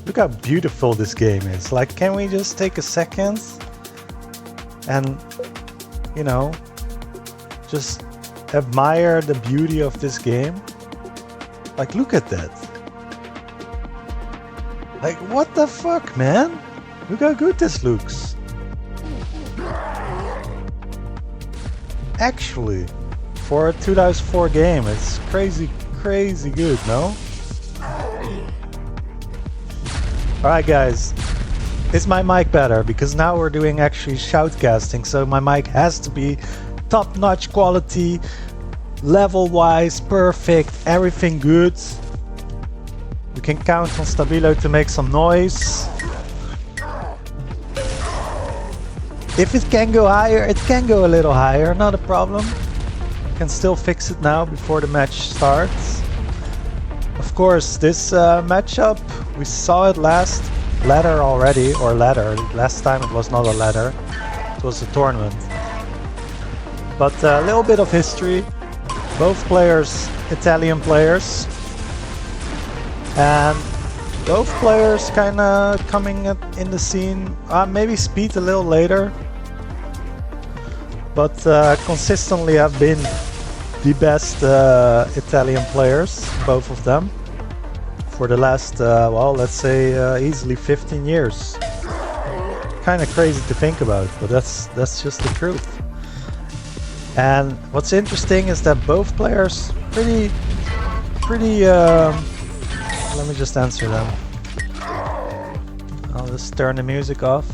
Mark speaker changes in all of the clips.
Speaker 1: Look how beautiful this game is. Like, can we just take a second and, you know, just admire the beauty of this game? Like, look at that. Like, what the fuck, man? Look how good this looks. Actually, for a 2004 game, it's crazy good, no? Alright guys, is my mic better? Because now we're doing actually shoutcasting, so my mic has to be top-notch quality, level-wise, perfect, everything good. We can count on ScrMz to make some noise. If it can go higher, it can go a little higher, not a problem. Can still fix it now before the match starts. Of course, this matchup, we saw it last ladder already, or ladder. Last time it was not a ladder, it was a tournament. But a little bit of history. Both players, Italian players. And both players kind of coming in the scene, maybe Speed a little later. But consistently have been the best Italian players, both of them, for the last, well, let's say easily 15 years. Kind of crazy to think about, but that's just the truth. And what's interesting is that both players pretty let me just answer them. I'll just turn the music off.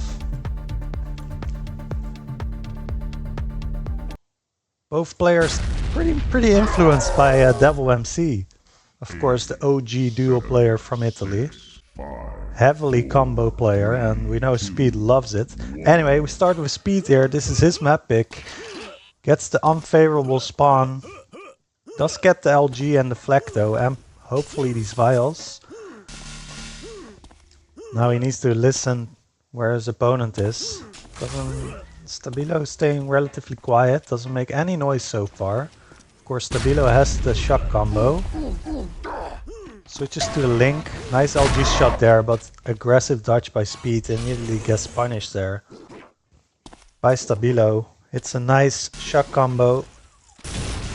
Speaker 1: Both players pretty influenced by Devil MC. Of course, the OG duel player from Italy. Heavily combo player, and we know Speed loves it. Anyway, we start with Speed here. This is his map pick. Gets the unfavorable spawn. Does get the LG and the flak though, and hopefully these vials. Now he needs to listen where his opponent is. ScrMz staying relatively quiet, doesn't make any noise so far. Of course, ScrMz has the shock combo. Switches to the link. Nice LG shot there, but aggressive dodge by Speed. Immediately gets punished there by ScrMz. It's a nice shock combo.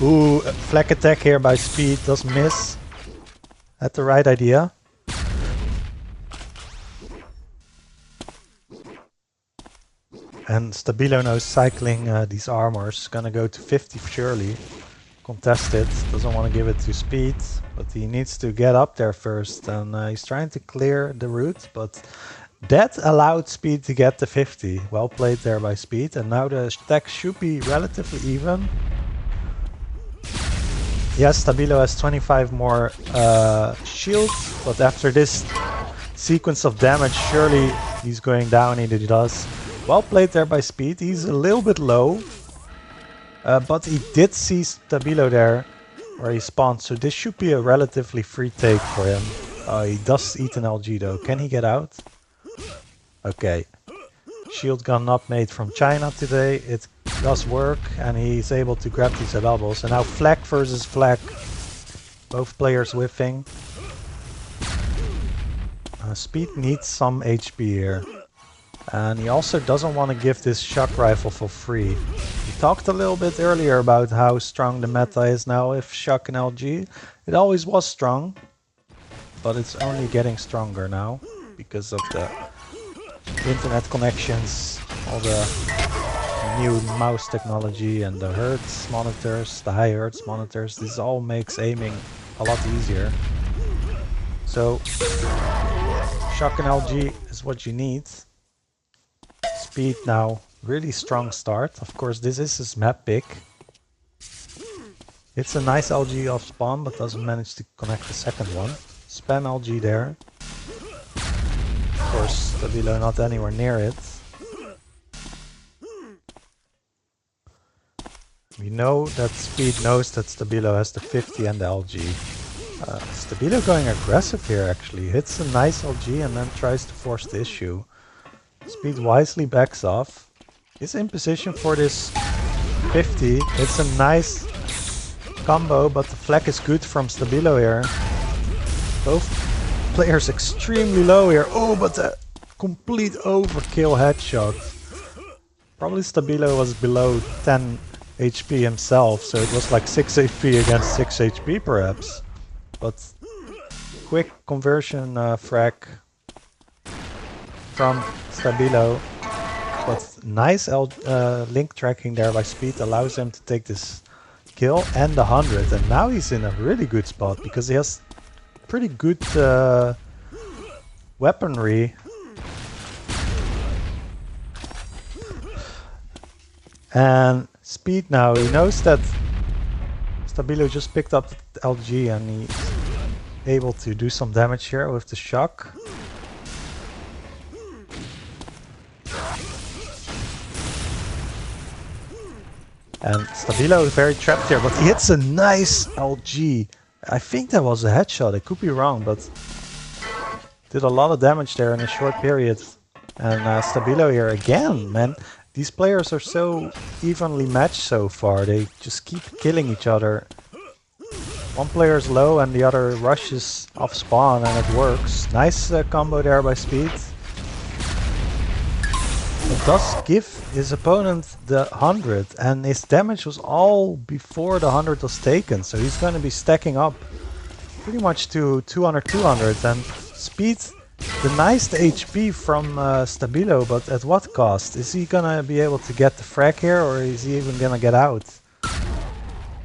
Speaker 1: Ooh, flak attack here by Speed. Does miss. Had the right idea. And ScrMz knows cycling these armors. Gonna go to 50 surely. Contested. Doesn't want to give it to Speed. But he needs to get up there first. And he's trying to clear the route. But that allowed Speed to get the 50. Well played there by Speed. And now the stack should be relatively even. Yes, ScrMz has 25 more shield. But after this sequence of damage, surely he's going down. He does. Well played there by Speed. He's a little bit low, but he did see ScrMz there where he spawned, so this should be a relatively free take for him. He does eat an LG though. Can he get out? Okay. Shield gun not made from China today. It does work, and he's able to grab these doubles. And now flak versus flak. Both players whiffing. Speed needs some HP here. And he also doesn't want to give this shock rifle for free. We talked a little bit earlier about how strong the meta is now with shock and LG. It always was strong, but it's only getting stronger now because of the internet connections, all the new mouse technology and the hertz monitors, the high hertz monitors. This all makes aiming a lot easier. So shock and LG is what you need. Speed now, really strong start. Of course, this is his map pick. It's a nice LG off spawn, but doesn't manage to connect the second one. Spam LG there. Of course, ScrMz not anywhere near it. We know that Speed knows that ScrMz has the 50 and the LG. ScrMz going aggressive here actually. Hits a nice LG and then tries to force the issue. Speed wisely backs off. Is in position for this 50. It's a nice combo, but the flak is good from ScrMz here. Both player's extremely low here. Oh, but the complete overkill headshot. Probably stab1lo was below 10 HP himself, so it was like 6 HP against 6 HP perhaps. But quick conversion frag from stab1lo. But nice link tracking there by Speed allows him to take this kill and the 100. And now he's in a really good spot because he has pretty good weaponry. And Speed now, he knows that stab1lo just picked up the LG and he's able to do some damage here with the shock. And stab1lo is very trapped here, but he hits a nice LG. I think that was a headshot, I could be wrong, but did a lot of damage there in a short period. And stab1lo here again, man. These players are so evenly matched so far. They just keep killing each other. One player is low and the other rushes off spawn and it works. Nice combo there by Speed. It does give his opponent the 100 and his damage was all before the 100 was taken. So he's going to be stacking up pretty much to 200 and Speed denies the HP from stab1lo, but at what cost? Is he gonna be able to get the frag here or is he even gonna get out?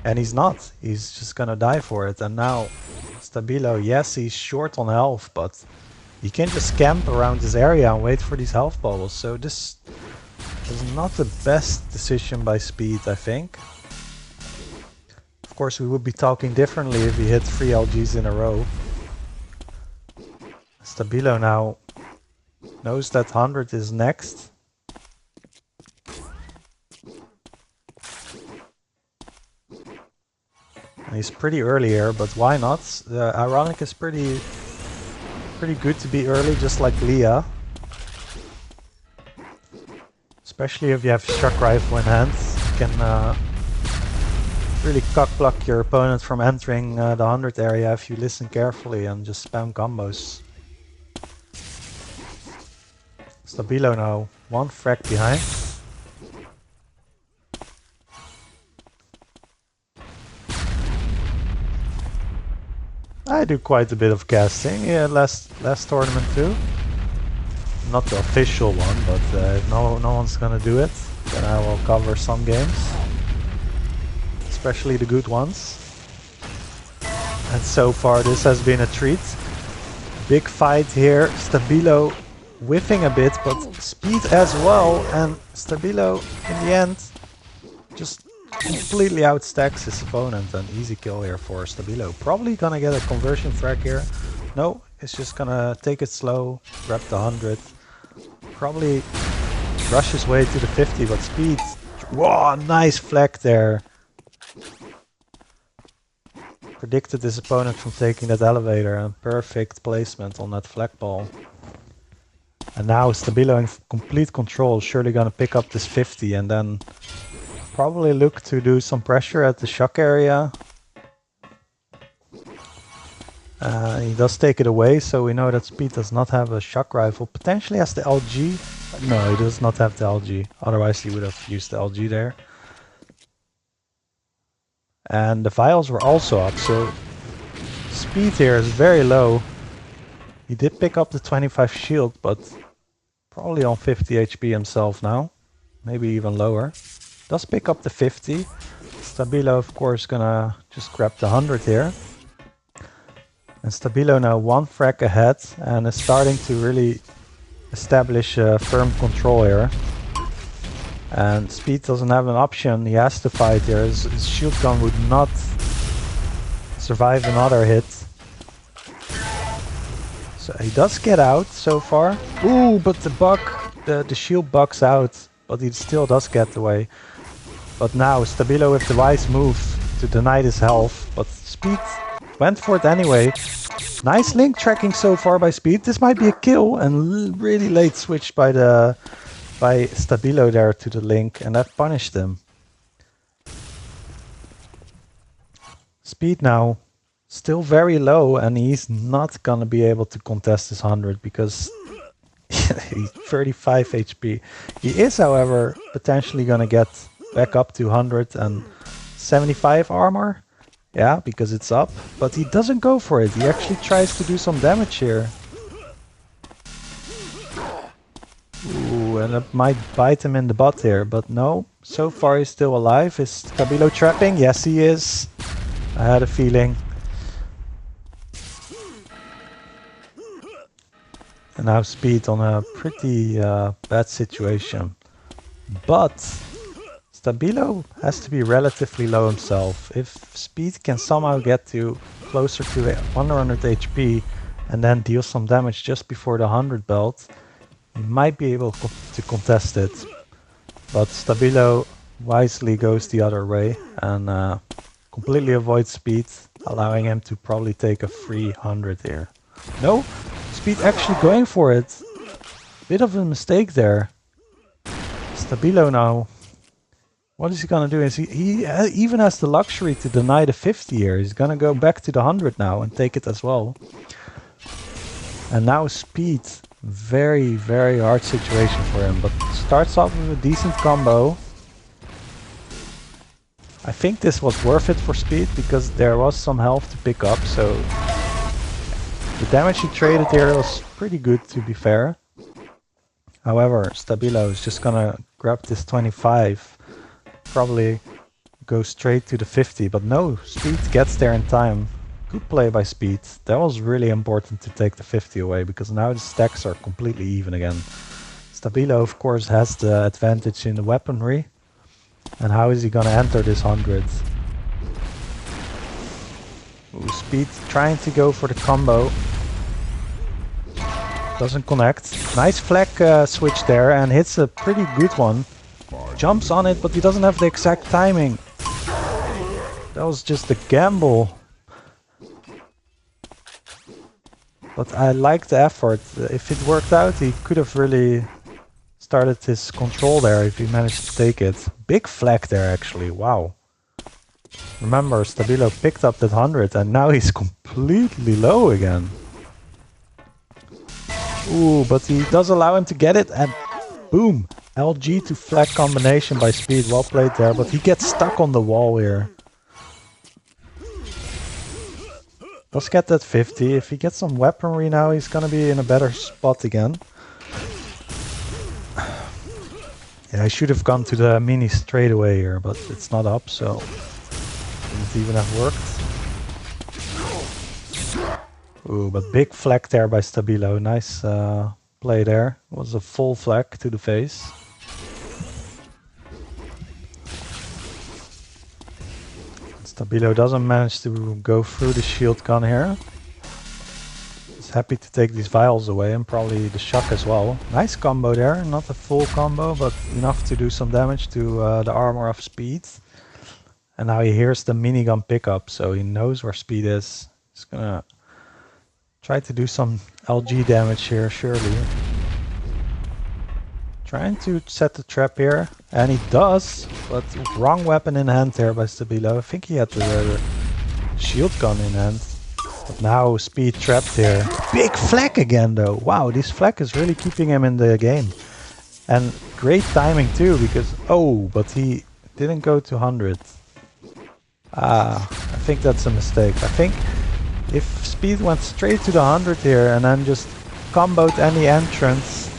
Speaker 1: And he's not. He's just gonna die for it. And now stab1lo, yes, he's short on health, but he can just camp around this area and wait for these health bubbles. So this is not the best decision by Speed, I think. Of course, we would be talking differently if he hit 3 LGs in a row. stab1lo now knows that 100 is next. And he's pretty early here, but why not? Ironic is pretty good to be early, just like Leah. Especially if you have shock rifle in hand, you can really cock-block your opponent from entering the 100 area if you listen carefully and just spam combos. stab1lo now, 1 frag behind. I do quite a bit of casting, yeah, last tournament too. Not the official one, but if no one's gonna do it, then I will cover some games. Especially the good ones. And so far this has been a treat. Big fight here, stab1lo whiffing a bit, but Speed as well, and stab1lo in the end just completely outstacks his opponent. An easy kill here for stab1lo. Probably gonna get a conversion frag here. No, it's just gonna take it slow, grab the 100. Probably rush his way to the 50, but Speed, wow, nice flag there. Predicted his opponent from taking that elevator and perfect placement on that flagpole. And now stab1lo in complete control, surely gonna pick up this 50 and then probably look to do some pressure at the shock area. He does take it away, so we know that Speed does not have a shock rifle. Potentially has the LG. No, he does not have the LG. Otherwise he would have used the LG there. And the vials were also up, so Speed here is very low. He did pick up the 25 shield, but probably on 50 HP himself now. Maybe even lower. Does pick up the 50. stab1lo, of course, gonna just grab the 100 here. And stab1lo now 1 frag ahead and is starting to really establish firm control here. And Speed doesn't have an option, he has to fight here. His shield gun would not survive another hit. So he does get out so far. Ooh, but the shield bugs out, but he still does get away. But now stab1lo with the wise move to deny his health, but Speed went for it anyway. Nice link tracking so far by Speed. This might be a kill, and really late switch by stab1lo there to the link, and that punished him. Speed now still very low, and he's not gonna be able to contest his 100 because he's 35 HP. He is, however, potentially gonna get back up to 175 armor. Yeah, because it's up, but he doesn't go for it. He actually tries to do some damage here. Ooh, and it might bite him in the butt here, but no. So far he's still alive. Is stab1lo trapping? Yes, he is. I had a feeling. And now Speed on a pretty bad situation. But stab1lo has to be relatively low himself. If Speed can somehow get to closer to 100 HP and then deal some damage just before the 100 belt, he might be able to contest it. But stab1lo wisely goes the other way and completely avoids Speed, allowing him to probably take a free 100 here. No, Speed actually going for it. Bit of a mistake there. stab1lo now. What is he gonna do? Is he even has the luxury to deny the 50 here. He's gonna go back to the 100 now and take it as well. And now Speed, very, very hard situation for him, but starts off with a decent combo. I think this was worth it for Speed because there was some health to pick up, so the damage he traded here was pretty good, to be fair. However, stab1lo is just gonna grab this 25, probably go straight to the 50, but no, Speed gets there in time. Good play by Speed. That was really important to take the 50 away because now the stacks are completely even again. stab1lo, of course, has the advantage in the weaponry. And how is he gonna enter this 100? Ooh, Speed trying to go for the combo. Doesn't connect. Nice flag switch there and hits a pretty good one. Jumps on it, but he doesn't have the exact timing. That was just a gamble. But I like the effort. If it worked out, he could have really started his control there if he managed to take it. Big flag there actually, wow. Remember, stab1lo picked up that 100 and now he's completely low again. Ooh, but he does allow him to get it and boom! LG to flag combination by Speed, well played there, but he gets stuck on the wall here. Let's get that 50. If he gets some weaponry now, he's gonna be in a better spot again. Yeah, I should have gone to the mini straight away here, but it's not up, so didn't even have worked. Ooh, but big flag there by stab1lo. Nice play there. It was a full flag to the face. stab1lo doesn't manage to go through the shield gun here. He's happy to take these vials away and probably the shock as well. Nice combo there, not a full combo, but enough to do some damage to the armor of Speed. And now he hears the minigun pickup, so he knows where Speed is. He's gonna try to do some LG damage here, surely. Trying to set the trap here, and he does, but wrong weapon in hand there by stab1lo. I think he had the shield gun in hand. But now Speed trapped here. Big flag again though. Wow, this flag is really keeping him in the game. And great timing too, because but he didn't go to 100. I think that's a mistake. I think if Speed went straight to the 100 here and then just comboed any entrance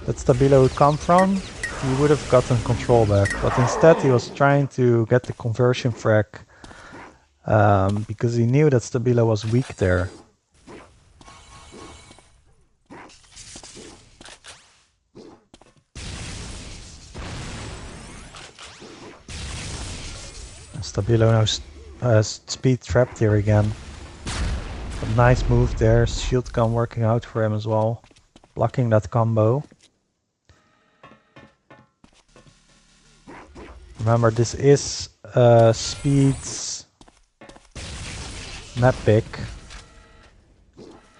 Speaker 1: that stab1lo would come from, he would have gotten control back. But instead he was trying to get the conversion frag because he knew that stab1lo was weak there. stab1lo now has Speed trapped here again. A nice move there, shield gun working out for him as well. Blocking that combo. Remember, this is Speed's map pick.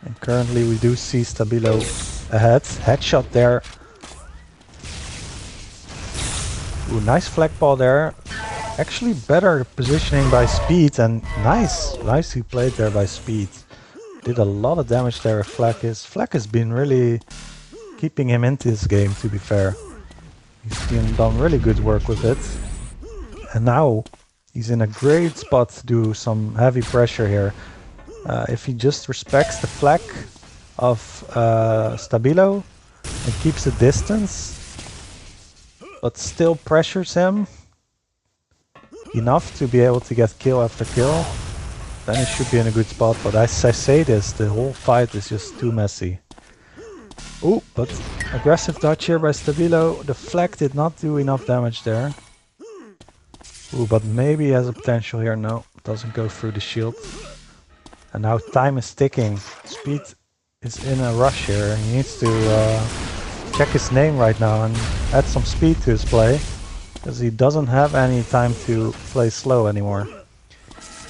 Speaker 1: And currently we do see stab1lo ahead. Headshot there. Ooh, nice flag ball there. Actually better positioning by Speed, and nicely played there by Speed. Did a lot of damage there with Flack. Flack has been really keeping him into this game, to be fair. He's done really good work with it. And now he's in a great spot to do some heavy pressure here. If he just respects the Flack of ScrMz and keeps a distance, but still pressures him enough to be able to get kill after kill, then he should be in a good spot. But as I say this, the whole fight is just too messy. Oh, but aggressive dodge here by stab1lo. The Flack did not do enough damage there. Ooh, but maybe he has a potential here. No, doesn't go through the shield. And now time is ticking. Speed is in a rush here. He needs to check his name right now and add some speed to his play, because he doesn't have any time to play slow anymore.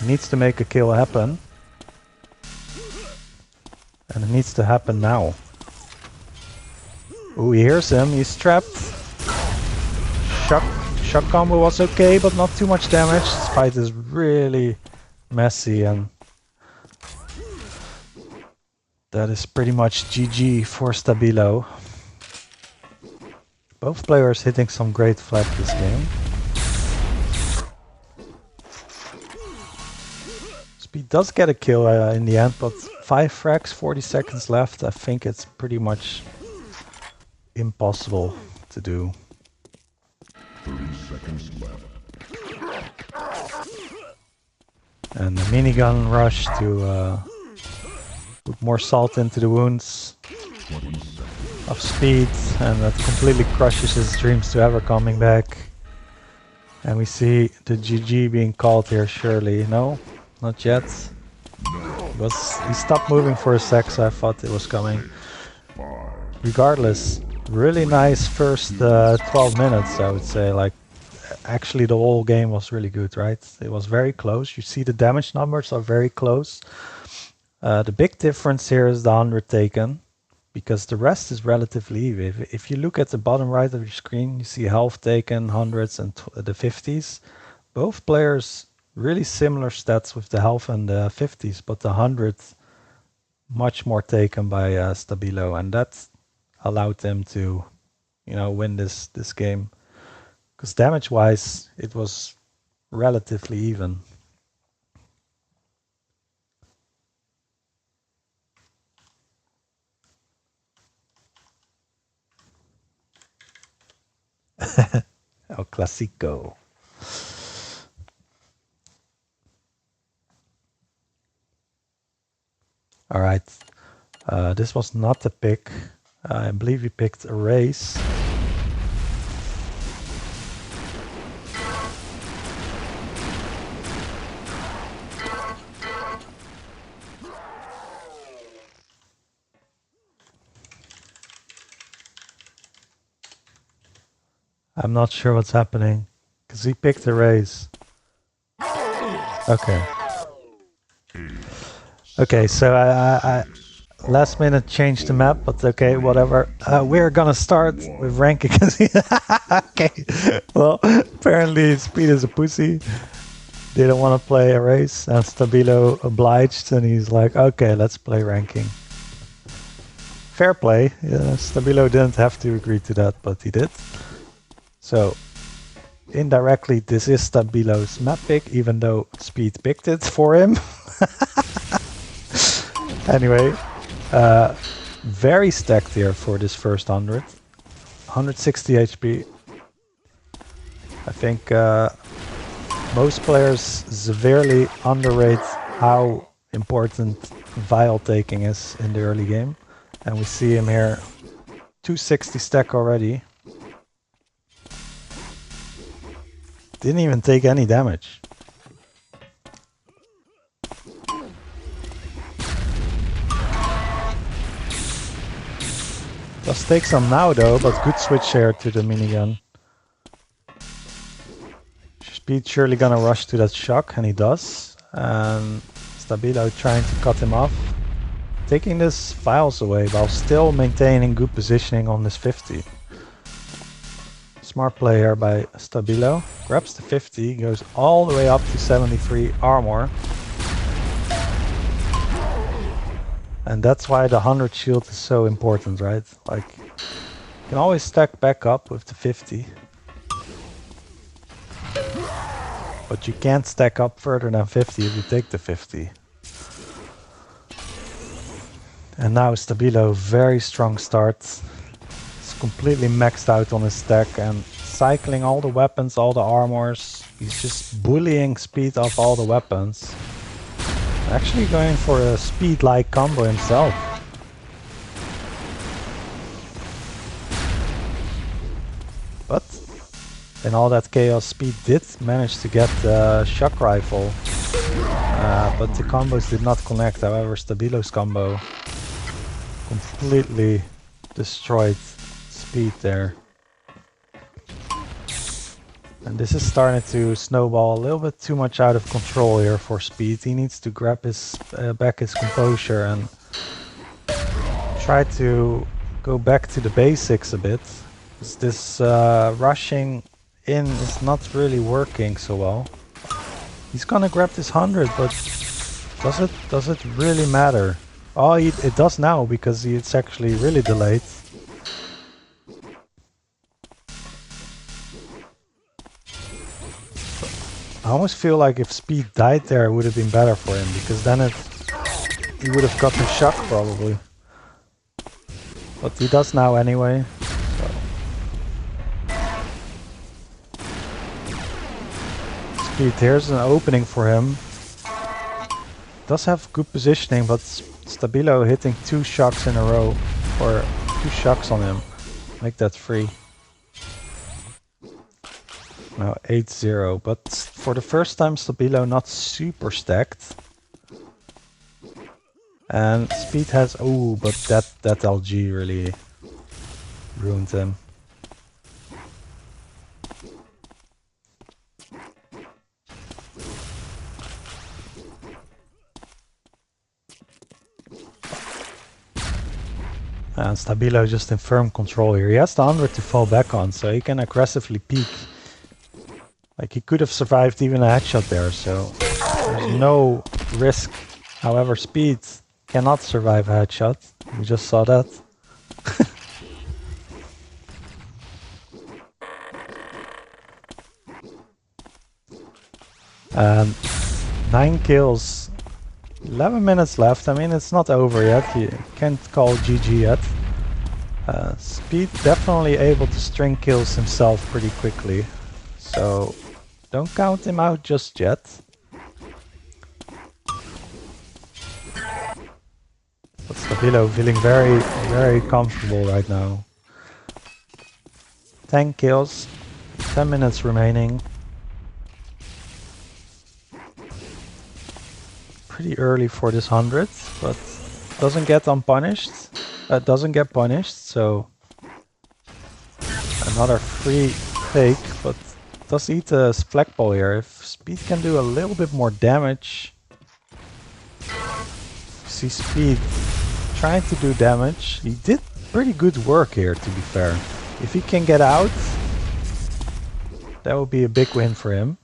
Speaker 1: He needs to make a kill happen. And it needs to happen now. Ooh, he hears him. He's trapped. Shock combo was okay, but not too much damage. This fight is really messy, and that is pretty much GG for stab1lo. Both players hitting some great Flack this game. Speed does get a kill in the end, but 5 frags, 40 seconds left. I think it's pretty much impossible to do.
Speaker 2: 30 seconds left.
Speaker 1: And the minigun rush to put more salt into the wounds of Speed, and that completely crushes his dreams to ever coming back. And we see the GG being called here, surely. No, not yet. He stopped moving for a sec, so I thought it was coming. Regardless, really nice first 12 minutes, I would say. Like, actually the whole game was really good, right? It was very close. You see the damage numbers are very close. The big difference here is the 100 taken, because the rest is relatively even. If you look at the bottom right of your screen, you see health taken, hundreds and the 50s. Both players really similar stats with the health and the 50s, but the 100 much more taken by stab1lo, and that allowed them to, you know, win this game. Because damage-wise, it was relatively even. El Clasico. All right, this was not the pick. I believe we picked a race. I'm not sure what's happening, because he picked a race. Okay. Okay, so I last minute changed the map, but okay, whatever. We're gonna start with ranking. Okay. Well, apparently Speed is a pussy. Didn't want to play a race, and stab1lo obliged, and he's like, okay, let's play ranking. Fair play. Yeah, stab1lo didn't have to agree to that, but he did. So, indirectly, this is stab1lo's map pick, even though Speed picked it for him. Anyway, very stacked here for this first 100. 160 HP. I think most players severely underrate how important vial taking is in the early game. And we see him here, 260 stack already. Didn't even take any damage. Does take some now though, but good switch here to the minigun. Speed surely gonna rush to that shock, and he does. And stab1lo trying to cut him off. Taking this files away while still maintaining good positioning on this 50. Smart play here by stab1lo. Grabs the 50, goes all the way up to 73 armor. And that's why the 100 shield is so important, right? Like, you can always stack back up with the 50. But you can't stack up further than 50 if you take the 50. And now stab1lo, very strong start. He's completely maxed out on his stack and cycling all the weapons, all the armors. He's just bullying speed off all the weapons. Actually going for a speed-like combo himself. But in all that chaos, Speed did manage to get the shock rifle. But the combos did not connect. However, stab1lo's combo completely destroyed Speed there. And this is starting to snowball a little bit too much out of control here for Speed. He needs to grab his back his composure and try to go back to the basics a bit. This rushing in is not really working so well. He's gonna grab this 100, but does it really matter? Oh, it does now because it's actually really delayed. I almost feel like if Speed died there, it would have been better for him, because then he would have gotten shock probably. But he does now anyway. So. Speed, here's an opening for him. Does have good positioning, but stab1lo hitting 2 shocks in a row, or 2 shocks on him. Make that 3. Now 8-0, but for the first time stab1lo not super stacked. And Speed has, oh, but that LG really ruined him. And stab1lo just in firm control here. He has the 100 to fall back on, so he can aggressively peek. Like, he could have survived even a headshot there, so there's no risk. However, Speed cannot survive a headshot. We just saw that. And 9 kills. 11 minutes left. I mean, it's not over yet. You can't call GG yet. Speed definitely able to string kills himself pretty quickly. So don't count him out just yet. But stab1lo feeling very, very comfortable right now. 10 kills, 10 minutes remaining. Pretty early for this 100, but doesn't get unpunished. Doesn't get punished, so another free take, but does eat a flak ball here. If Speed can do a little bit more damage. See Speed trying to do damage. He did pretty good work here, to be fair. If he can get out, that would be a big win for him.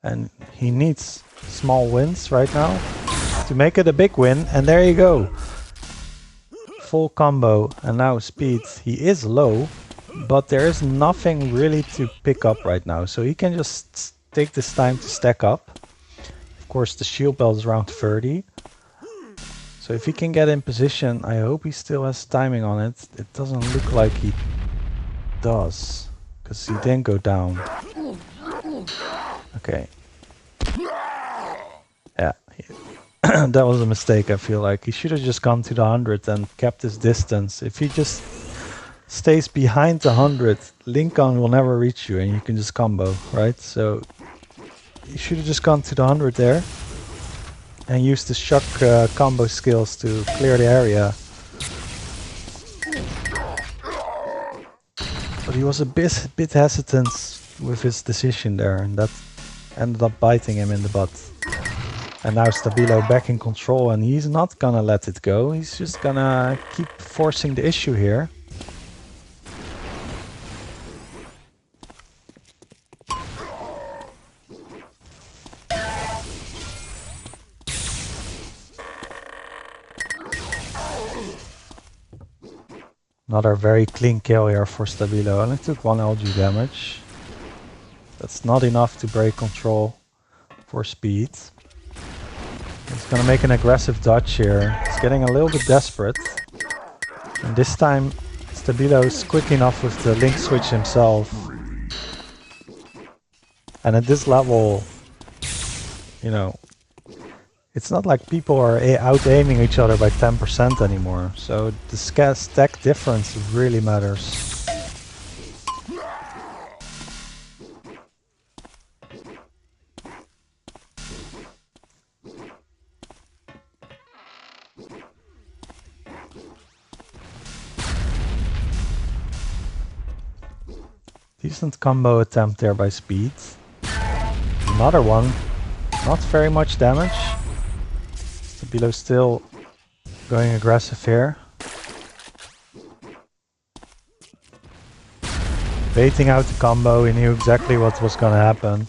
Speaker 1: And he needs small wins right now to make it a big win. And there you go. Full combo. And now Speed, he is low, but there is nothing really to pick up right now. So he can just take this time to stack up. Of course, the shield belt is around 30. So if he can get in position, I hope he still has timing on it. It doesn't look like he does, because he didn't go down. Okay. Yeah, that was a mistake, I feel like. He should have just gone to the 100 and kept his distance. If he just stays behind the 100, Lincoln will never reach you and you can just combo, right? So he should have just gone to the 100 there and used the shock combo skills to clear the area. But he was a bit hesitant with his decision there, and that ended up biting him in the butt. And now stab1lo back in control, and he's not gonna let it go. He's just gonna keep forcing the issue here. Another very clean kill here for ScrMz. Only took 1 LG damage. That's not enough to break control for speed. He's gonna make an aggressive dodge here. He's getting a little bit desperate. And this time ScrMz is quick enough with the link switch himself. And at this level, you know, it's not like people are out-aiming each other by 10% anymore. So the stack difference really matters. Decent combo attempt there by Speed. Another one. Not very much damage. ScrMz still going aggressive here. Baiting out the combo, he knew exactly what was gonna happen.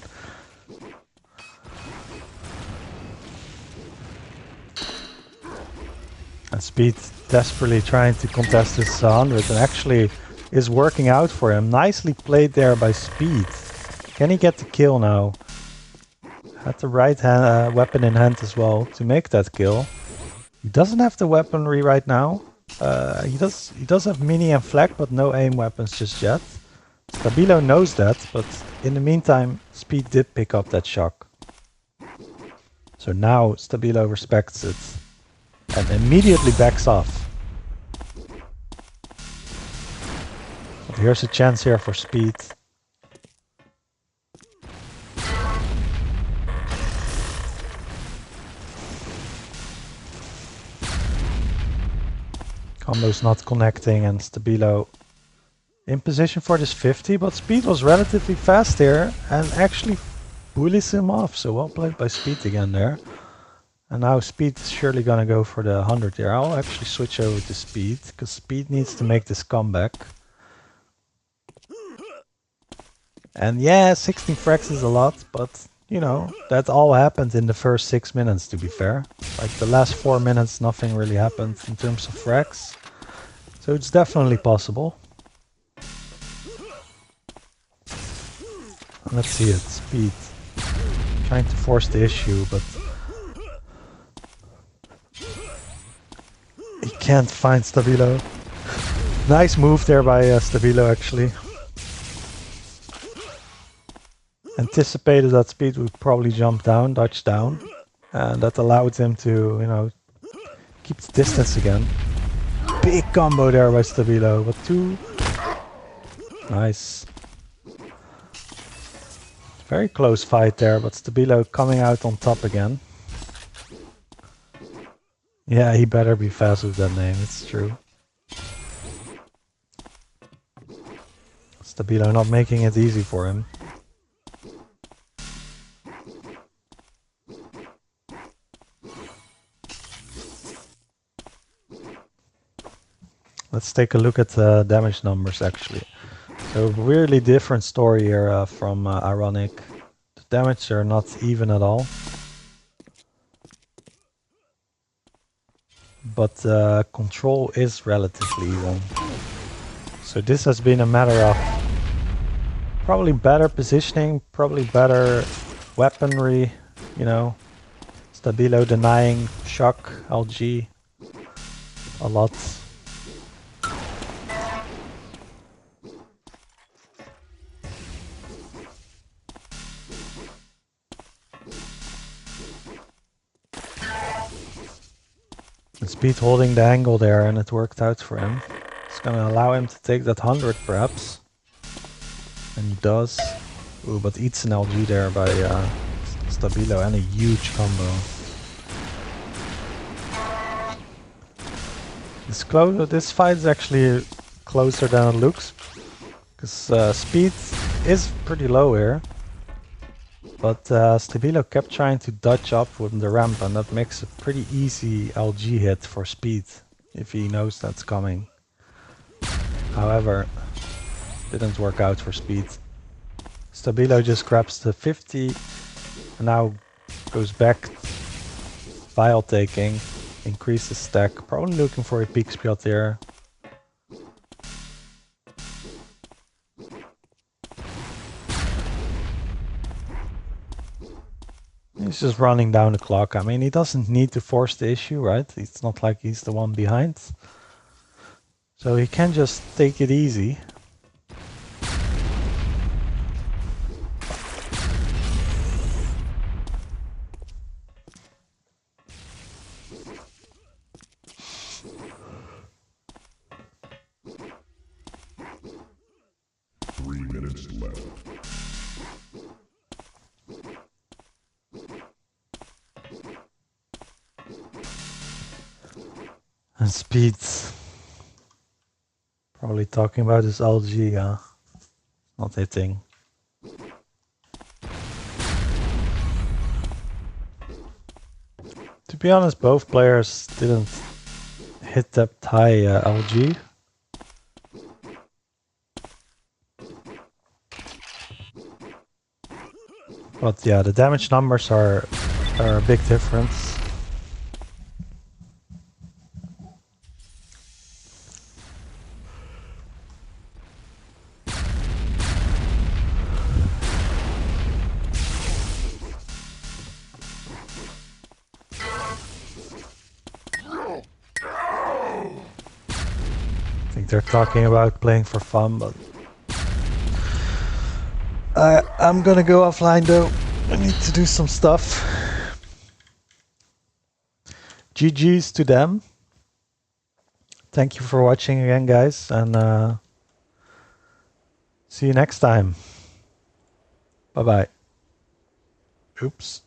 Speaker 1: And Speed desperately trying to contest this 100 and actually is working out for him. Nicely played there by Speed. Can he get the kill now? Had the right weapon in hand as well to make that kill. He doesn't have the weaponry right now. He does have mini and flak, but no aim weapons just yet. ScrMz knows that, but in the meantime, Speed did pick up that shock. So now ScrMz respects it and immediately backs off. But here's a chance here for Speed. Combo's not connecting and ScrMz in position for this 50, but Speed was relatively fast there and actually bullies him off. So well played by Speed again there. And now Speed is surely gonna go for the 100 here. I'll actually switch over to Speed because Speed needs to make this comeback. And yeah, 16 frags is a lot, but you know, that all happened in the first 6 minutes, to be fair. Like the last 4 minutes, nothing really happened in terms of frags. So it's definitely possible. Let's see it, Speed. Trying to force the issue, but he can't find ScrMz. Nice move there by ScrMz actually. Anticipated that Speed would probably jump down, dodge down, and that allowed him to, you know, keep the distance again. Big combo there by ScrMz, but 2. Nice. Very close fight there, but ScrMz coming out on top again. Yeah, he better be fast with that name, it's true. ScrMz not making it easy for him. Let's take a look at the damage numbers actually. So really different story here from Ironic. The damage are not even at all. But control is relatively even. So this has been a matter of probably better positioning, probably better weaponry, you know. ScrMz denying shock, LG a lot. Speed holding the angle there and it worked out for him. It's gonna allow him to take that 100 perhaps. And he does. Ooh, but eats an LG there by ScrMz and a huge combo. This fight is actually closer than it looks. Because Speed is pretty low here. But ScrMz kept trying to dodge up with the ramp and that makes a pretty easy LG hit for Speed if he knows that's coming. However, didn't work out for Speed. ScrMz just grabs the 50 and now goes back vial taking, increases stack, probably looking for a peak spot here. He's just running down the clock. I mean, he doesn't need to force the issue, right? It's not like he's the one behind. So he can just take it easy. And speeds. Probably talking about his LG, not hitting. To be honest, both players didn't hit that high LG. But yeah, the damage numbers are a big difference. I think they're talking about playing for fun, but I'm gonna go offline though. I need to do some stuff. GG's to them. Thank you for watching again, guys, and see you next time. Bye-bye. Oops.